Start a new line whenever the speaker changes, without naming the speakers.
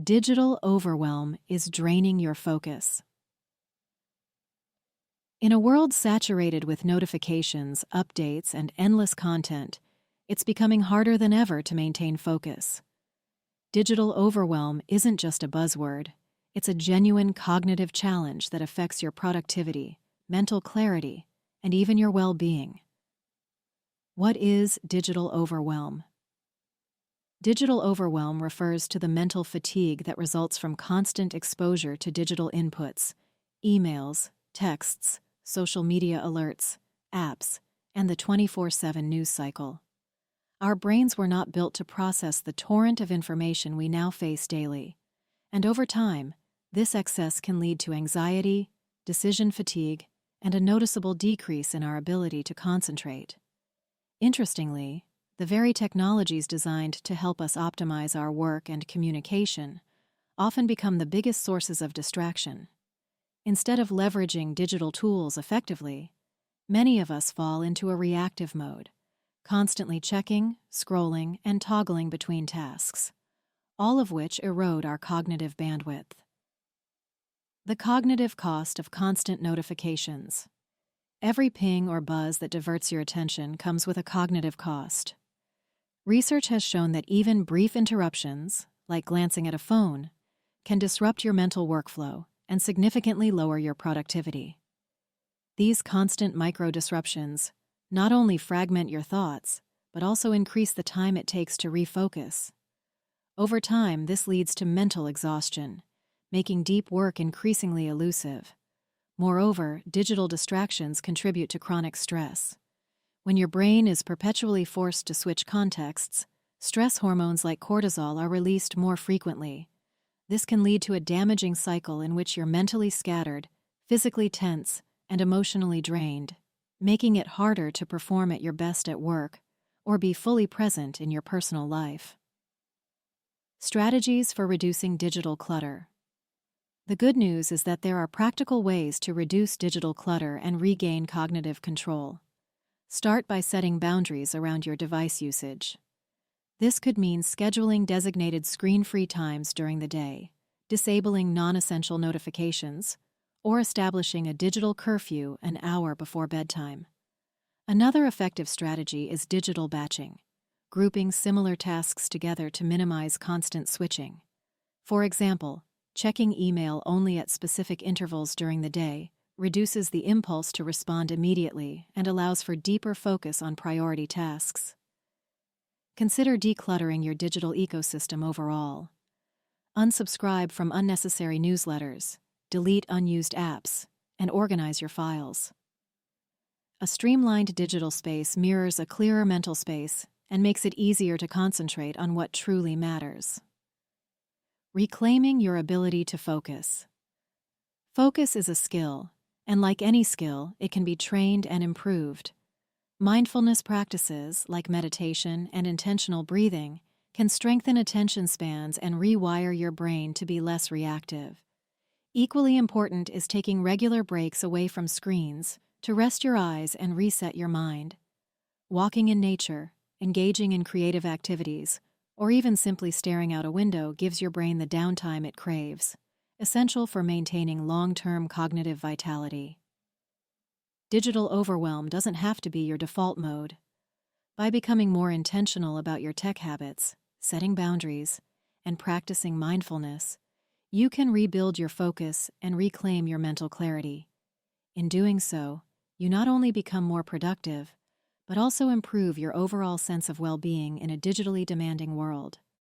Digital overwhelm is draining your focus. In a world saturated with notifications, updates, and endless content, it's becoming harder than ever to maintain focus. Digital overwhelm isn't just a buzzword, it's a genuine cognitive challenge that affects your productivity, mental clarity, and even your well-being. What is digital overwhelm? Digital overwhelm refers to the mental fatigue that results from constant exposure to digital inputs, emails, texts, social media alerts, apps, and the 24/7 news cycle. Our brains were not built to process the torrent of information we now face daily, and over time, this excess can lead to anxiety, decision fatigue, and a noticeable decrease in our ability to concentrate. Interestingly, the very technologies designed to help us optimize our work and communication often become the biggest sources of distraction. Instead of leveraging digital tools effectively, many of us fall into a reactive mode, constantly checking, scrolling, and toggling between tasks, all of which erode our cognitive bandwidth. The cognitive cost of constant notifications. Every ping or buzz that diverts your attention comes with a cognitive cost. Research has shown that even brief interruptions, like glancing at a phone, can disrupt your mental workflow and significantly lower your productivity. These constant micro-disruptions not only fragment your thoughts, but also increase the time it takes to refocus. Over time, this leads to mental exhaustion, making deep work increasingly elusive. Moreover, digital distractions contribute to chronic stress. When your brain is perpetually forced to switch contexts, stress hormones like cortisol are released more frequently. This can lead to a damaging cycle in which you're mentally scattered, physically tense, and emotionally drained, making it harder to perform at your best at work or be fully present in your personal life. Strategies for reducing digital clutter. The good news is that there are practical ways to reduce digital clutter and regain cognitive control. Start by setting boundaries around your device usage. This could mean scheduling designated screen-free times during the day, disabling non-essential notifications, or establishing a digital curfew an hour before bedtime. Another effective strategy is digital batching, grouping similar tasks together to minimize constant switching. For example, checking email only at specific intervals during the day reduces the impulse to respond immediately and allows for deeper focus on priority tasks. Consider decluttering your digital ecosystem overall. Unsubscribe from unnecessary newsletters, delete unused apps, and organize your files. A streamlined digital space mirrors a clearer mental space and makes it easier to concentrate on what truly matters. Reclaiming your ability to focus. Focus is a skill, and like any skill, it can be trained and improved. Mindfulness practices, like meditation and intentional breathing, can strengthen attention spans and rewire your brain to be less reactive. Equally important is taking regular breaks away from screens to rest your eyes and reset your mind. Walking in nature, engaging in creative activities, or even simply staring out a window gives your brain the downtime it craves, essential for maintaining long-term cognitive vitality. Digital overwhelm doesn't have to be your default mode. By becoming more intentional about your tech habits, setting boundaries, and practicing mindfulness, you can rebuild your focus and reclaim your mental clarity. In doing so, you not only become more productive, but also improve your overall sense of well-being in a digitally demanding world.